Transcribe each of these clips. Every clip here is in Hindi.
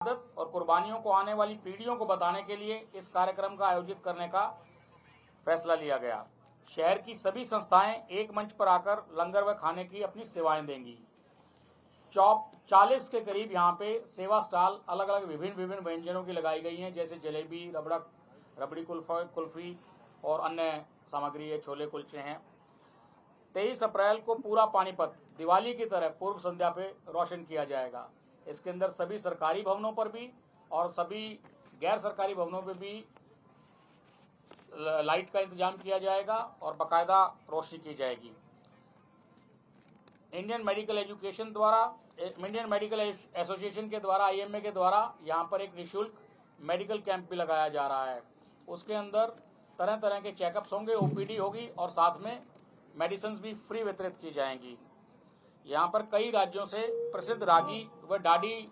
शहादत और कुर्बानियों को आने वाली पीढ़ियों को बताने के लिए इस कार्यक्रम का आयोजित करने का फैसला लिया गया। शहर की सभी संस्थाएं एक मंच पर आकर लंगर व खाने की अपनी सेवाएं देंगी। 40 के करीब यहाँ पे सेवा स्टॉल अलग अलग विभिन्न व्यंजनों की लगाई गई हैं, जैसे जलेबी, रबड़ी कुल्फी और अन्य सामग्री है, छोले कुलचे हैं। 23 अप्रैल को पूरा पानीपत दिवाली की तरह पूर्व संध्या पे रोशन किया जाएगा। इसके अंदर सभी सरकारी भवनों पर भी और सभी गैर सरकारी भवनों पर भी लाइट का इंतजाम किया जाएगा और बाकायदा रोशनी की जाएगी। इंडियन मेडिकल एसोसिएशन के द्वारा, IMA के द्वारा यहाँ पर एक निःशुल्क मेडिकल कैंप भी लगाया जा रहा है। उसके अंदर तरह तरह के चेकअप्स होंगे, OPD होगी और साथ में मेडिसिन भी फ्री वितरित की जाएंगी। यहाँ पर कई राज्यों से प्रसिद्ध रागी व डाडी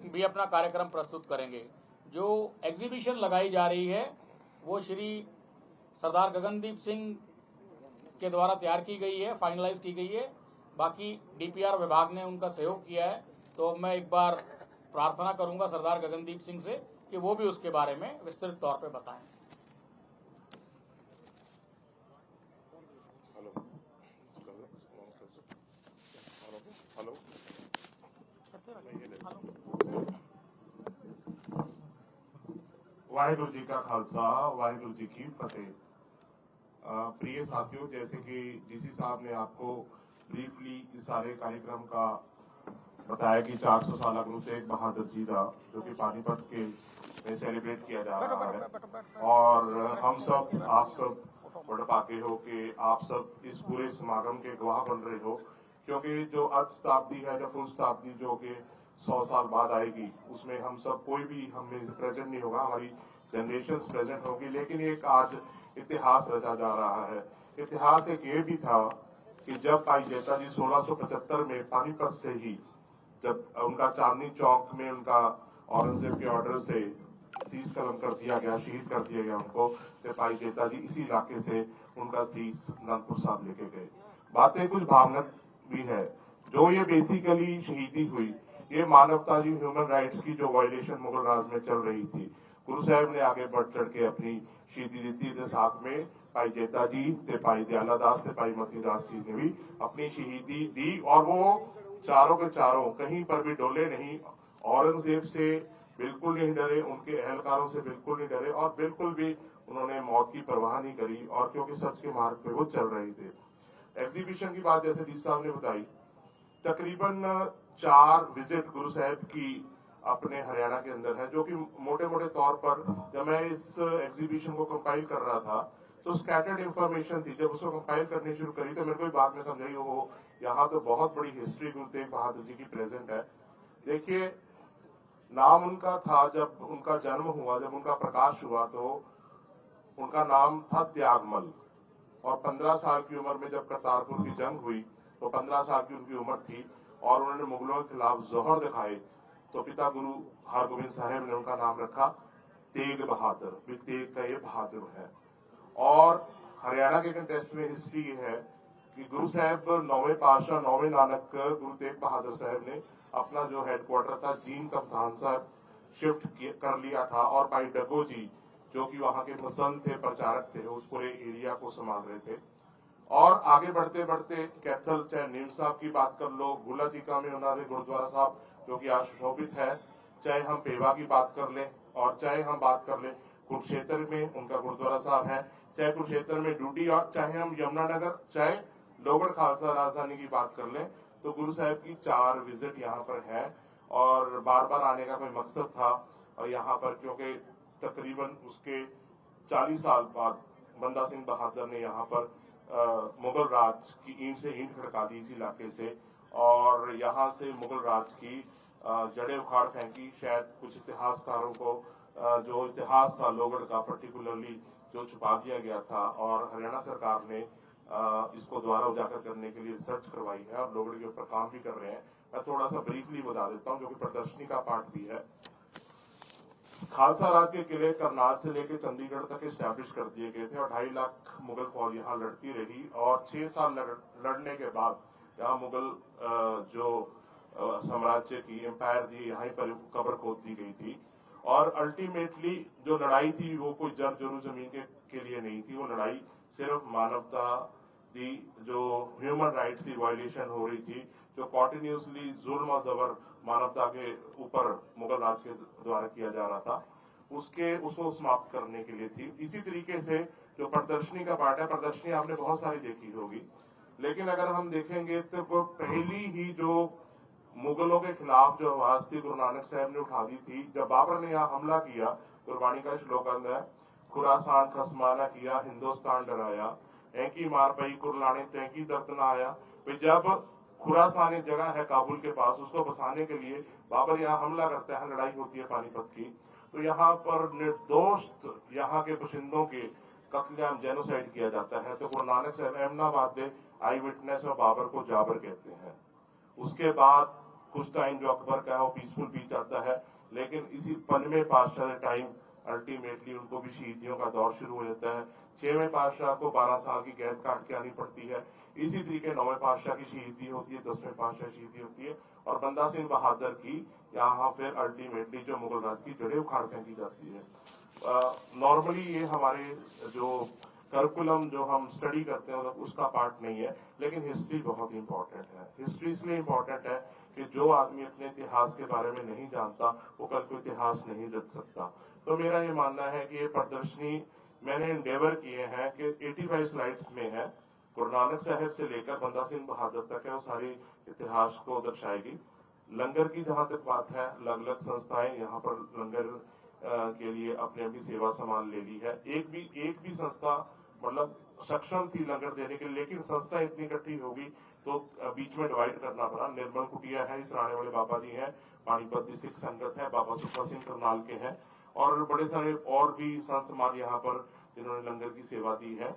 भी अपना कार्यक्रम प्रस्तुत करेंगे। जो एग्जीबिशन लगाई जा रही है वो श्री सरदार गगनदीप सिंह के द्वारा तैयार की गई है, फाइनलाइज की गई है। बाकी DPR विभाग ने उनका सहयोग किया है। तो मैं एक बार प्रार्थना करूंगा सरदार गगनदीप सिंह से कि वो भी उसके बारे में विस्तृत तौर पे बताएं। वाहिगुरु जी का खालसा, वाहिगुरु जी की फतेह। प्रिय साथियों, जैसे कि DC साहब ने आपको ब्रीफली इस सारे कार्यक्रम का बताया कि 400 साल गुरु तेग बहादुर जी का जो कि पानीपत के में सेलिब्रेट किया जा रहा है और हम सब आप सब बड़पाके हो के आप सब इस पूरे समागम के गवाह बन रहे हो, क्योंकि जो अर्ध शताब्दी है, जो फुल शताब्दी जो कि 100 साल बाद आएगी, उसमें हम सब कोई भी हमें प्रेजेंट नहीं होगा, हमारी जनरेशन प्रेजेंट होगी, लेकिन एक आज इतिहास रचा जा रहा है। इतिहास एक ये भी था कि जब भाई जेता जी 1675 में पानीपत से ही जब उनका चांदनी चौक में उनका औरंगजेब के ऑर्डर से सीज कलम कर दिया गया, शहीद कर दिया गया उनको, तो भाई जेता जी इसी इलाके से उनका सीज अनंतपुर साहब लेके गए। बातें कुछ भावनात्मक भी है। जो ये बेसिकली शहीदी हुई, ये मानवता जी, ह्यूमन राइट्स की जो वायलेशन मुगल राज में चल रही थी, गुरु साहब ने आगे बढ़ चढ़ के अपनी शहीदी दी थी। साथ में भाई जेता जी ते भाई दयाला दास ते भाई मती दास जी ने भी अपनी शहीदी दी और वो चारों के चारों कहीं पर भी डोले नहीं। औरंगजेब से बिल्कुल नहीं डरे, उनके अहलकारों से बिल्कुल नहीं डरे और बिल्कुल भी उन्होंने मौत की परवाह नहीं करी, और क्योंकि सच के मार्ग पे वो चल रहे थे। एग्जीबिशन की बात जैसे डी साहब ने बताई, तकरीबन 4 विजिट गुरु साहब की अपने हरियाणा के अंदर है, जो कि मोटे मोटे तौर पर जब मैं इस एग्जीबिशन को कंपाइल कर रहा था तो स्कैटर्ड इंफॉर्मेशन थी। जब उसको कंपाइल करनी शुरू करी तो मेरे को बात में समझाई, हो यहाँ तो बहुत बड़ी हिस्ट्री गुरु तेग बहादुर जी की प्रेजेंट है। देखिए, नाम उनका था, जब उनका जन्म हुआ, जब उनका प्रकाश हुआ, तो उनका नाम था त्यागमल, और 15 साल की उम्र में जब करतारपुर की जंग हुई तो 15 साल की उनकी उम्र थी और उन्होंने मुगलों के खिलाफ जोहर दिखाए, तो पिता गुरु हरगोविंद साहब ने उनका नाम रखा तेग बहादुर, भी तेग का ये बहादुर है। और हरियाणा के कंटेस्ट में हिस्ट्री ये है कि गुरु साहब 9वें पातशाह 9वें नानक गुरु तेग बहादुर साहब ने अपना जो हेडक्वार्टर था जीन कप्तान साहब शिफ्ट कर लिया था, और भाई डगो जी जो कि वहां के मसंद थे, प्रचारक थे, उस पूरे एरिया को संभाल रहे थे। और आगे बढ़ते बढ़ते कैथल, चाहे नीम साहब की बात कर लो, गुला जीका में उन्होंने गुरुद्वारा साहब जो कि आज सुशोभित है, चाहे हम पेवा की बात कर लें और चाहे हम बात कर लें कुरुक्षेत्र में उनका गुरुद्वारा साहब है, चाहे कुरुक्षेत्र में ड्यूटी, और चाहे हम यमुनानगर, चाहे लोगड़ खालसा राजधानी की बात कर लें, तो गुरु साहब की 4 विजिट यहाँ पर है। और बार बार आने का कोई मकसद था, और यहाँ पर क्योंकि तकरीबन उसके 40 साल बाद बंदा सिंह बहादुर ने यहाँ पर मुगल राज की ईंट से ईंट खड़का दी इस इलाके से, और यहाँ से मुगल राज की जड़ें उखाड़ फेंकी। शायद कुछ इतिहासकारों को जो इतिहास था लोगड़ का पर्टिकुलरली जो छुपा दिया गया था, और हरियाणा सरकार ने इसको दोबारा उजागर करने के लिए रिसर्च करवाई है और लोगड़ के ऊपर काम भी कर रहे हैं। मैं थोड़ा सा ब्रीफली बता देता हूँ, जो कि प्रदर्शनी का पार्ट भी है। खालसा राज के किले करनाल से लेकर चंडीगढ़ तक स्टैब्लिश कर दिए गए थे और 2.5 लाख मुगल फौज यहाँ लड़ती रही, और 6 साल लड़ने के बाद यहाँ मुगल जो साम्राज्य की एम्पायर थी, यहाँ पर कब्र खोद दी गई थी। और अल्टीमेटली जो लड़ाई थी वो कोई जर जमीन के लिए नहीं थी, वो लड़ाई सिर्फ मानवता की जो ह्यूमन राइट्स की वायलेशन हो रही थी, जो कॉन्टिन्यूसली जुल्म और जबर मानवता के ऊपर मुगल राज के द्वारा किया जा रहा था, उसको समाप्त करने के लिए थी। इसी तरीके से जो प्रदर्शनी का पार्ट है, प्रदर्शनी आपने बहुत सारी देखी होगी, लेकिन अगर हम देखेंगे तो वो पहली ही जो मुगलों के खिलाफ जो आवाज थी गुरु नानक साहब ने उठा दी थी, जब बाबर ने यहाँ हमला किया। गुरबाणी का श्लोकंद है, खुरासान खसमाना किया, हिंदुस्तान डराया, ऐकी मार पई कुरलाने तैकी दर्द न आया। जब खुरासान एक जगह है काबुल के पास, उसको बसाने के लिए बाबर यहाँ हमला करता है, लड़ाई होती है पानीपत की, तो यहाँ पर निर्दोष यहाँ के बशिंदों के कत्लेआम जेनोसाइड किया जाता है। तो गुरु नानक साहब अहमदाबाद में आई विटनेस और बाबर को जाबर कहते हैं। उसके बाद कुछ टाइम जो अकबर का है वो पीसफुल बीत जाता है, लेकिन इसी 5वें पातशाह टाइम अल्टीमेटली उनको भी शहीदियों का दौर शुरू हो जाता है। 6वें पातशाह को 12 साल की कैद काट के आनी पड़ती है। इसी तरीके 9वें पातशाह की शहीदी होती है, 10वें पातशाह शहीदी होती है, और बंदा सिंह बहादुर की यहाँ फिर अल्टीमेटली जो मुगल राज की जड़ें उखाड़ फेंकी जाती है। नॉर्मली ये हमारे जो करिकुलम जो हम स्टडी करते हैं उसका पार्ट नहीं है, लेकिन हिस्ट्री बहुत इंपॉर्टेंट है। हिस्ट्री इसलिए इंपॉर्टेंट है कि जो आदमी अपने इतिहास के बारे में नहीं जानता वो कल को इतिहास नहीं रच सकता। तो मेरा ये मानना है कि ये प्रदर्शनी मैंने इंडेवर किए हैं कि 85 स्लाइड्स में है, गुरु नानक साहब से लेकर बंदा सिंह बहादुर तक है, वो सारी इतिहास को दर्शाएगी। लंगर की जहां तक बात है, अलग अलग संस्थाएं यहाँ पर लंगर के लिए अपने अपनी सेवा सामान ले ली है। एक भी संस्था मतलब सक्षम थी लंगर देने के लिए, लेकिन संस्था इतनी इकट्ठी होगी तो बीच में डिवाइड करना पड़ा। निर्मल कुटिया है, इस राणे वाले बाबा जी हैं, पानीपत की सिख संगत है, बाबा सुखा सिंह करनाल के हैं, और बड़े सारे और भी संत समाज यहाँ पर जिन्होंने लंगर की सेवा दी है।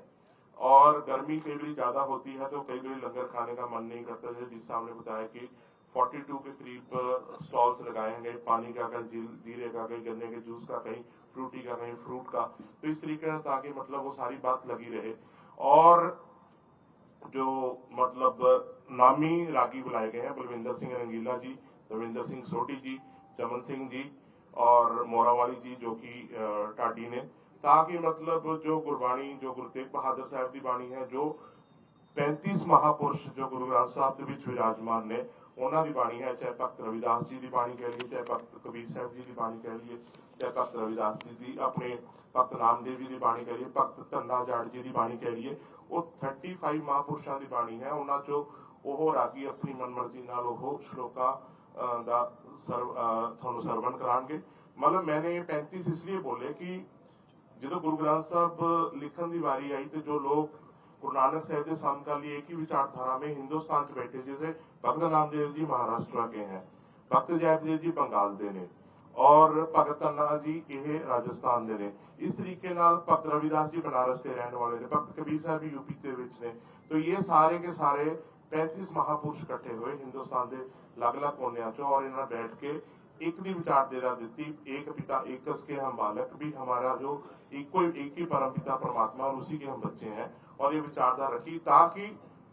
और गर्मी कई बार ज्यादा होती है तो कई बार लंगर खाने का मन नहीं करता, जैसे जिस सामने बताया कि 42 के करीब स्टॉल्स लगाए हैं, पानी का, कहीं जीरे का, कहीं गन्ने के जूस का, कहीं फ्रूटी का, कहीं फ्रूट का, तो इस तरीके से ताकि मतलब वो सारी बात लगी रहे। और जो मतलब नामी रागी बुलाए गए हैं, बलविंदर सिंह रंगीला जी, रविंदर सिंह सोटी जी, चमन सिंह जी और मोरावाली जी जो कि टाडी ने, ताकि मतलब जो गुरबाणी जो गुरु तेग बहादुर साहब की बाणी है, जो 35 महापुरुष जो गुरु ग्रंथ साहब के विच विराजमान ने उन्होंने की बाणी है, चाहे भगत रविदास जी की बाणी कह लीजिए, चाहे भगत कबीर साहब जी की बाणी कह लीजिए, चाहे भगत रविदास जी की अपने भगत नामदेव जी की बाणी कह लीजिए, भगत धन्ना जाट जी की बाणी कह लीजिए, वो 35 महापुरुषों की बाणी है। उन्होंने चो वो रागी अपनी मनमर्जी नाल वो श्लोका दा थानू सरवण करांगे। मतलब मैंने 35 इसलिए बोले कि जो गुरु ग्रंथ साहब लिखन की वारी आई तो जो लोग गुरु नानक साहब के समकाली एक ही विचारधारा में हिंदुस्तान च बैठे, जैसे भगत नामदेव जी महाराष्ट्र के हैं, भगत जयदेव जी बंगाल के ने, और भगत अन्ना जी ये राजस्थान के ने, इस तरीके भगत रविदास जी बनारस के रहने वाले ने, भगत कबीर साहब भी यूपी के विच ने। तो ये सारे के सारे 35 महापुरुष इकट्ठे हुए हिंदुस्तान के अलग अलग कोनिया चो, और इन्होंने बैठ के एक भी विचारधारा दी, एक पिता एकस के हम बालक, भी हमारा जो एक ही परम पिता परमात्मा और उसी के हम बच्चे हैं, और ये विचारधारा रखी ताकि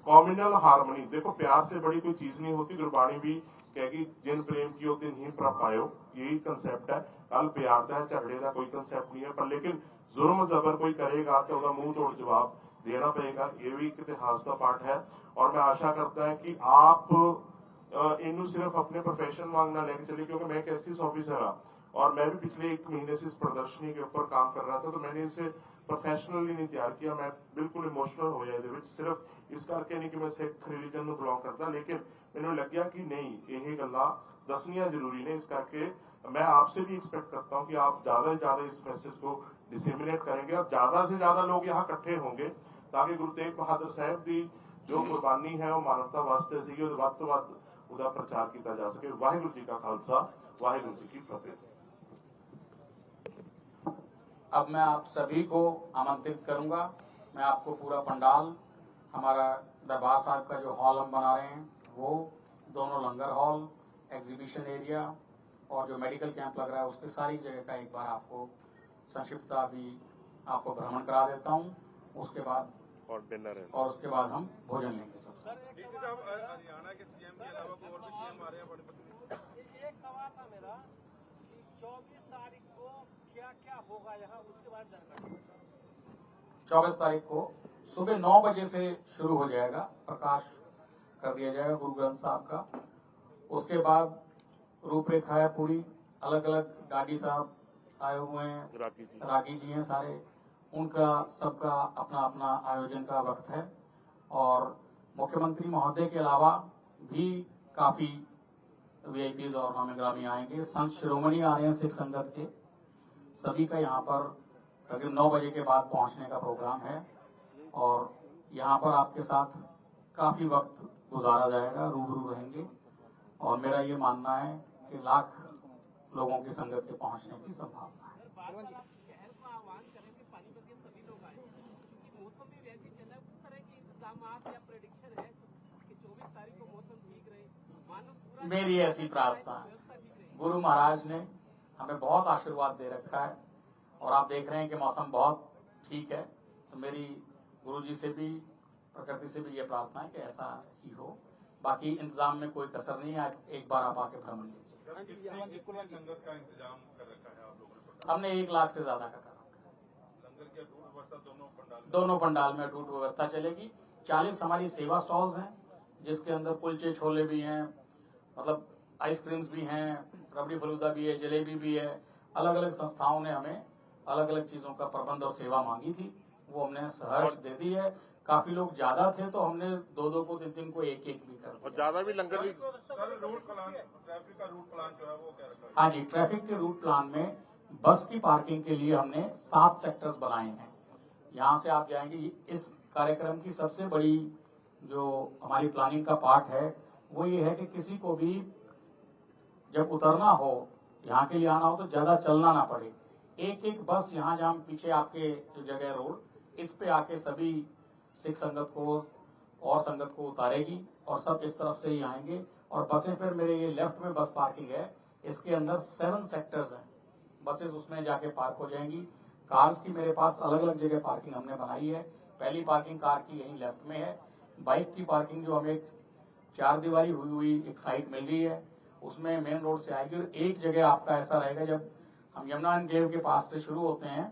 कॉम्युनल हार्मनी, देखो प्यार से बड़ी कोई चीज नहीं होती। गुरबाणी भी कहेगी जिन प्रेम की होती नहीं प्र पायो, यही कंसेप्ट है। कल प्यार का झगड़े का कोई कंसेप्ट नहीं है, पर लेकिन जुर्म जबर कोई करेगा तो वह मुंह तोड़ जवाब देना पड़ेगा। ये भी एक इतिहास का पार्ट है, और मैं आशा करता है कि आप इनू सिर्फ अपने प्रोफेशन वांग ना लेके चलिए, क्योंकि मैं एक एसएस ऑफिसर हाँ, और मैं भी पिछले 1 महीने से इस प्रदर्शनी के ऊपर काम कर रहा था, तो मैंने इसे प्रोफेशनली नहीं तैयार किया। मैं बिल्कुल इमोशनल हो जाए सिर्फ इस करके नहीं कि मैं सिख रिलीजन में बिलोंग करता, लेकिन मैंने लग्या कि नहीं ये गल्लां दसनियां जरूरी ने। इस करके मैं आपसे भी एक्सपेक्ट करता हूं कि आप ज्यादा से ज्यादा इस मैसेज को डिसेमिनेट करेंगे और ज्यादा से ज्यादा लोग यहाँ इकट्ठे होंगे, ताकि गुरु तेग बहादुर साहब की जो कुर्बानी है वो मानवता वास्ते सी वध तो वध उदा प्रचार किया जा सके। वाहिगुरू जी का खालसा, वाहिगुरू जी की फतेह। अब मैं आप सभी को आमंत्रित करूंगा। मैं आपको पूरा पंडाल, हमारा दरबार साहब का जो हॉल हम बना रहे हैं वो, दोनों लंगर हॉल, एग्जीबिशन एरिया और जो मेडिकल कैंप लग रहा है उसके सारी जगह का एक बार आपको संक्षिप्त अभी आपको भ्रमण करा देता हूं। उसके बाद और डिनर है। और उसके बाद हम भोजन लेंगे सब। डीसी साहब, हरियाणा के सीएम के अलावा कोई और भी सीएम आ रहे हैं बड़े? एक सवाल था मेरा कि 24 तारीख को क्या क्या होगा यहाँ, उसके बारे में जानकारी। 24 तारीख को सुबह 9 बजे से शुरू हो जाएगा, प्रकाश कर दिया जाएगा गुरु ग्रंथ साहब का। उसके बाद रूपरेखा है पूरी, अलग अलग डाडी साहब आए हुए हैं, रागी जी हैं सारे, उनका सबका अपना अपना आयोजन का वक्त है। और मुख्यमंत्री महोदय के अलावा भी काफी वीआईपीज और नामी ग्रामी आएंगे। संत शिरोमणि आ रहे हैं सिख संगत के, सभी का यहाँ पर करीब 9 बजे के बाद पहुंचने का प्रोग्राम है। और यहाँ पर आपके साथ काफी वक्त गुजारा जाएगा, रूबरू रहेंगे। और मेरा ये मानना है कि लाख लोगों की संगत के पहुंचने की संभावना है। शहर को आह्वान करें कि पानीपत के सभी लोग आए, क्योंकि मौसम भी वैसे चल रहा है। उस तरह के इंतजाम या प्रेडिक्शन है कि 24 तारीख को मौसम ठीक रहे, मानो पूरा मेरी ऐसी प्रार्थना है। गुरु महाराज ने हमें बहुत आशीर्वाद दे रखा है और आप देख रहे हैं कि मौसम बहुत ठीक है। तो मेरी गुरु जी से भी, प्रकृति से भी ये प्रार्थना है कि ऐसा ही हो। बाकी इंतजाम में कोई कसर नहीं है, एक बार आप आके भ्रमण लीजिए। संगत का इंतजाम कर रखा है आप लोगों ने? हमने 1 लाख से ज्यादा का कर रखा है। लंगर की अटूट व्यवस्था दोनों पंडाल में अटूट व्यवस्था चलेगी। 40 हमारी सेवा स्टॉल्स हैं, जिसके अंदर कुलचे छोले भी हैं, मतलब आइसक्रीम्स भी हैं, रबड़ी फलूदा भी है, जलेबी भी है। अलग अलग संस्थाओं ने हमें अलग अलग चीजों का प्रबंध और सेवा मांगी थी, वो हमने सहर्ष दे दी है। काफी लोग ज्यादा थे तो हमने 2-2 को 3-3 को 1-1 भी कर दिया। और ज्यादा भी लंगर भी। रूट प्लान, ट्रैफिक का रूट प्लान जो है वो क्या रखा है? हाँ जी, ट्रैफिक के रूट प्लान में बस की पार्किंग के लिए हमने 7 सेक्टर्स बनाए हैं। यहाँ से आप जाएंगे, इस कार्यक्रम की सबसे बड़ी जो हमारी प्लानिंग का पार्ट है वो ये है कि किसी को भी जब उतरना हो, यहाँ के लिए आना हो, तो ज्यादा चलना ना पड़े। एक एक बस यहाँ जहाँ पीछे आपके जो जगह रोड, इस पे आके सभी सिख संगत को और संगत को उतारेगी और सब इस तरफ से ही आएंगे। और बसें फिर मेरे ये लेफ्ट में बस पार्किंग है, इसके अंदर 7 सेक्टर्स हैं, बसेस उसमें जाके पार्क हो जाएंगी। कार्स की मेरे पास अलग अलग जगह पार्किंग हमने बनाई है। पहली पार्किंग कार की यहीं लेफ्ट में है। बाइक की पार्किंग जो हमें 4 दीवारी हुई एक साइड मिल रही है, उसमें मेन रोड से आएगी। और एक जगह आपका ऐसा रहेगा, जब हम यमुना एनक्लेव के पास से शुरू होते हैं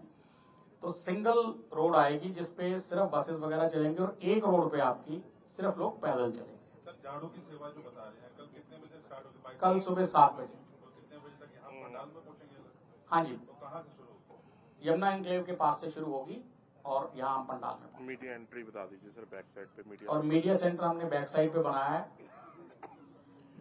तो सिंगल रोड आएगी जिसपे सिर्फ बसेस वगैरह चलेंगे और एक रोड पे आपकी सिर्फ लोग पैदल चलेंगे। सर, झाड़ू की सेवा जो बता रहे हैं, कल कितने बजे स्टार्ट होगी? कल सुबह 7 बजे। तो कितने बजे तक यहाँ पंडाल में पहुंचेंगे? हाँ जी, तो कहाँ से शुरू होगी? यमुना एनक्लेव के पास से शुरू होगी और यहाँ हम पंडाल में। मीडिया एंट्री बता दीजिए सर, बैक साइड पे मीडिया। और मीडिया सेंटर हमने बैक साइड पे बनाया है,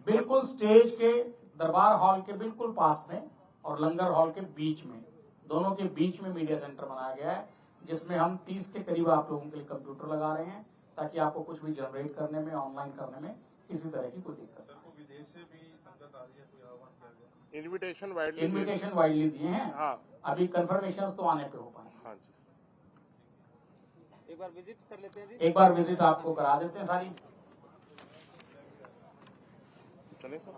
बिल्कुल स्टेज के दरबार हॉल के बिल्कुल पास में और लंगर हॉल के बीच में, दोनों के बीच में मीडिया सेंटर बनाया गया है, जिसमें हम 30 के करीब आप लोगों के लिए कंप्यूटर लगा रहे हैं, ताकि आपको कुछ भी जनरेट करने में, ऑनलाइन करने में किसी तरह की कोई दिक्कत नहीं। विदेश से भी संगत आ रही है, कोई आह्वान किया गया? इन्विटेशन वाइडली दिए हैं। हाँ, अभी कंफर्मेशन तो आने पे हो पाए। हाँ जी, एक बार विजिट कर लेते हैं जी। एक बार विजिट आपको करा देते हैं सारी। चले सर।